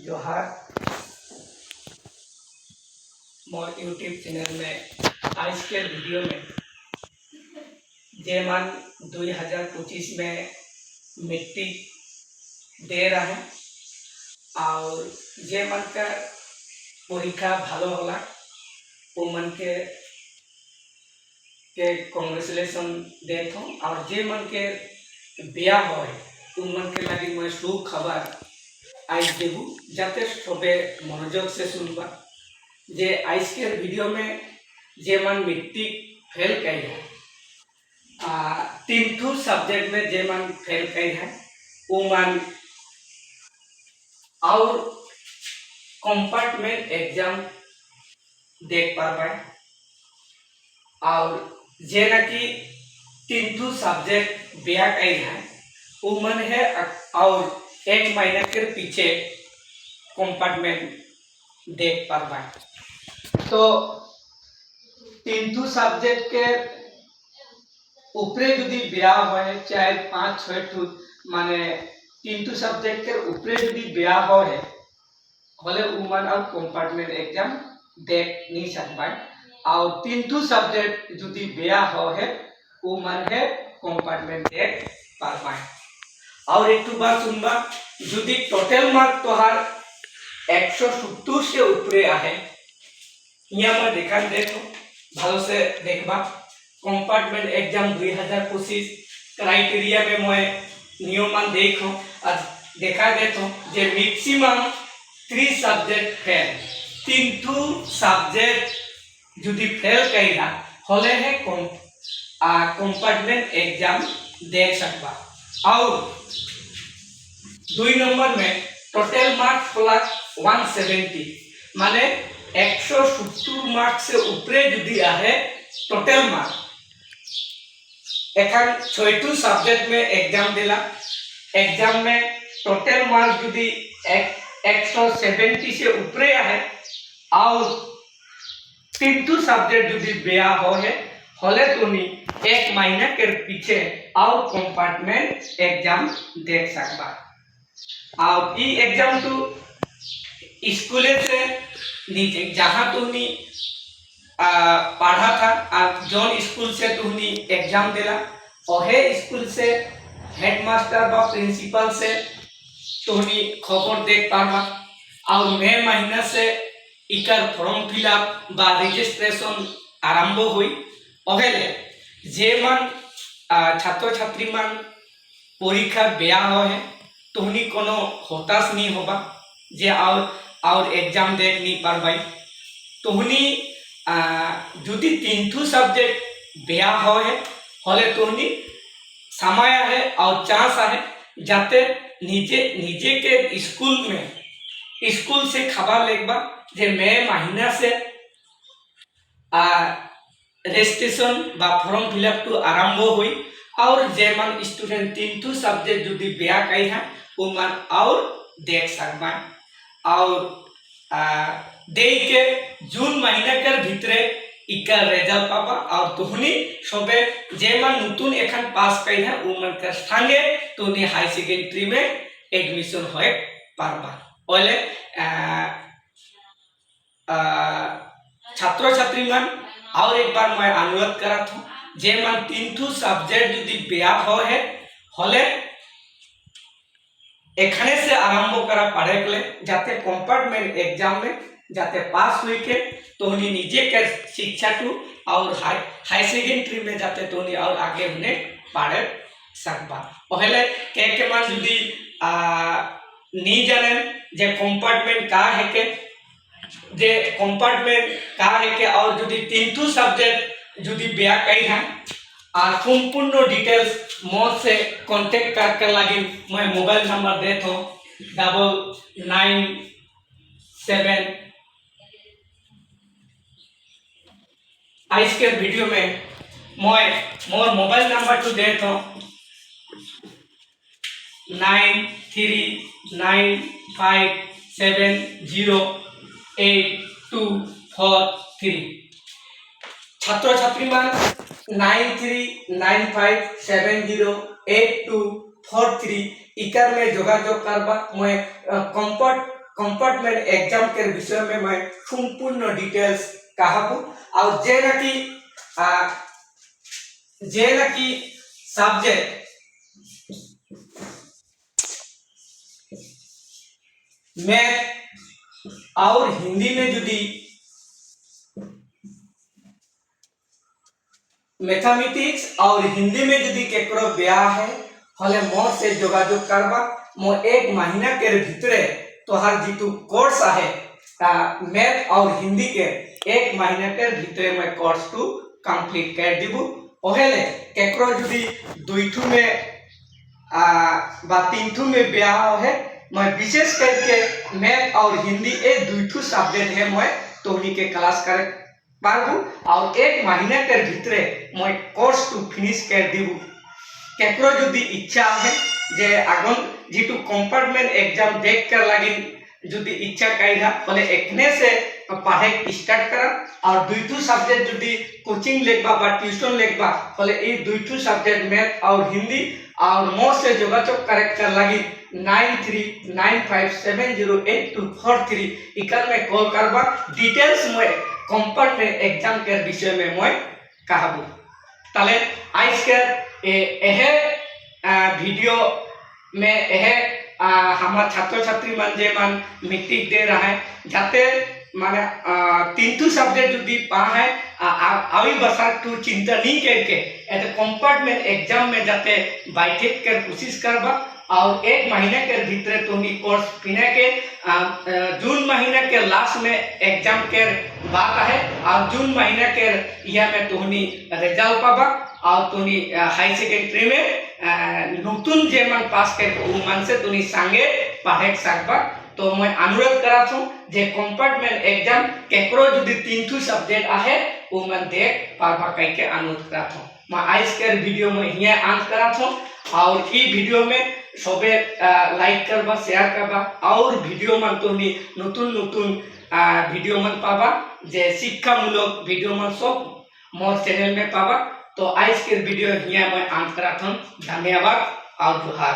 जोहार मोर YouTube channel में आज के वीडियो में जेमान 2025 में मिट्टी दे रहा है और जे मन का परीक्षा भालो होला वो मन के कांग्रेचुलेशन देत हूँ और जे मन के ब्याह हो उन मन के लगी मैं शुभ खबर आज देबू जाते सबे मनोयोग से सुनबा जे आज के वीडियो में जे मन मिट्टी फेल कई है तीन ठू सब्जेक्ट में जे मन फेल कई है वो मन और कंपार्टमेंट एग्जाम देख पा पाए और जे न कि तीन ठू सब्जेक्ट ब्या कई है वो मन है और एक महीने के पीछे कंपार्टमेंट देख पा पाए तो तीन ठू सब्जेक्ट के ऊपरे यदि ब्याह होए चाहे 5-6 ठू माने तीन ठू सब्जेक्ट के ऊपरे यदि ब्याह होए होले उमन और कंपार्टमेंट एग्जाम देख नहीं सकबाय और तीन ठू सब्जेक्ट यदि ब्याह होए उमन है कंपार्टमेंट देख पा पाए और एक ठू बात सुनबा यदि टोटल मार्क तोहार 170 से ऊपरे आहे यहाँ मैं देखा देखो भालो से देखबा कंपार्टमेंट एग्जाम 2025 क्राइटेरिया में मैं नियमन देखो आज देखा देतो जे मैक्सिमम 3 सब्जेक्ट फेल तीन ठू सब्जेक्ट यदि फेल कइला होले है कंपार्टमेंट एग्जाम देख सकबा और 2 नंबर में टोटल मार्क्स होला 170 माने 170 मार्क से ऊपरे यदि आहे टोटल मार्क एखान 6 सब्जेक्ट में एग्जाम दिला एग्जाम में टोटल मार्क यदि 170 से ऊपरे आहे और 3 सब्जेक्ट यदि ब्या होए होले तोनी एक महीने के पीछे और कंपार्टमेंट एग्जाम देख सकबा और ई एग्जाम तो स्कूले से नीचे जहाँ तुमने पढ़ा था जौन स्कूल से तुमने एग्जाम दिला वहे स्कूल से हेडमास्टर व प्रिंसिपल से तुमने खबर देख पाबा और मई महीना से इकर फॉर्म फिलअप बा रजिस्ट्रेशन आरंभ हुई ओहेले जे मन छात्र छात्री मन परीक्षा बेया है तुमनी कोनो हताश नहीं होबा जे और एग्जाम देख नहीं पारबाई तुमनी यदि 3 सब्जेक्ट बेया है होले तुमनी समय है और चांस है जाते निजे के स्कूल से खबर लेबा जे मई महीना से रजिस्ट्रेशन बा फॉर्म फिलअप टू आरंभ हुई और जे मन स्टूडेंट 3 सब्जेक्ट यदि बेया कई है वो मन और देख सकबा और दे के जून महीना के भीतरे इकर रिजल्ट पाबा और तुहनी सबे जे मन नतुन एखन पास कई है वो मन के संगे तुहनी हाई सेकेंडरी में एडमिशन होए पारबा ओले छात्र छात्री मन और एक बार मैं अनुरोध करा था जे मन 3 सब्जेक्ट यदि ब्या है होले एखने से आरंभ करा पढ़े के जाते कंपार्टमेंट एग्जाम में जाते पास हुई के तोहनी निजे के शिक्षा टू और हाई सेकेंडरी में जाते तोहनी और आगे उन्हें पढ़े सकबा पहले के मन यदि नहीं जाने जे कंपार्टमेंट का है के जे कंपार्टमेंट का है के और यदि 3 सब्जेक्ट यदि ब्या कई है संपूर्ण डिटेल्स मोर से कांटेक्ट करके लगी मैं मोबाइल नंबर देता हूँ 9997 आज के वीडियो में मैं मोर मोबाइल नंबर तो देता हूँ 9395708243 छात्र छात्री मान 9395708243 इकर में जोगाजोग करबा मैं कंपार्टमेंट एग्जाम के विषय में मैं संपूर्ण डिटेल्स कहबू और जे नाकि सब्जेक्ट मैथ और हिंदी में जुदी मैथमेटिक्स और हिंदी में जुदी केकरो ब्याह है हले मोर से जोगाजोग करबा मो 1 महीना के भितरे तोहार जीतू कोर्स है मैथ और हिंदी के 1 महीना के भितरे मैं कोर्स टू कंप्लीट कर दिबू ओहेले केकरो जुदी दुईठू में बा तीनठू में ब्याह है मैं विशेष करके मैथ और हिंदी ए दुईठू सब्जेक्ट है मैं तोहनी के क्लास कर पारबू और 1 महीना के भीतरे मैं कोर्स टू फिनिश कर दीबू केकरो जुदी इच्छा है जे आगन जीतू कंपार्टमेंट एग्जाम देख कर लगी जुदी इच्छा कइरा बोले एकने से पढ़े स्टार्ट करा और दुईठू सब्जेक्ट जुदी कोचिंग लेबा बा ट्यूशन लेबा बोले ए दुईठू सब्जेक्ट मैथ और हिंदी और मोर से जोगाजोग कर लगी 9395708243 इकर में कॉल करबा डिटेल्स में कंपार्टमेंट एग्जाम के विषय में मैं कहबू ताले आज के वीडियो में हमार छात्र छात्री मन जे मन मीटिंग दे रहा है जाते माने तीनठू सब्जेक्ट जुदी पा है अभी बसा तू चिंता नहीं करके कंपार्टमेंट एग्जाम में जाते बैठे कर कोशिश करबा और 1 महीने के भीतर तुम्ही कोर्स फिने के जून महीने के लास्ट में एग्जाम के बात है और जून महीने के यह में तुम्ही रिजल्ट पाबा और तुम्ही हाई सेकेंडरी में नतून जे मन पास कर मन से तुम्ही संगे पढ़े सकबा तो मैं अनुरोध करा छूं जे कंपार्टमेंट एग्जाम केकरो जुदी तीनठू सब्जेक्ट आहे वो मन देख पाबा कह के अनुरोध करा छूं मैं आज के वीडियो में हिया अंत करा छूं और ई वीडियो में सबे लाइक करबा शेयर करबा और वीडियो मन तुम्ही नतून नतून वीडियो मन पाबा जे शिक्षामूलक वीडियो मन सब मोर चैनल में पाबा तो आज के वीडियो हिया मैं अंत करा छूं धन्यवाद और जोहार।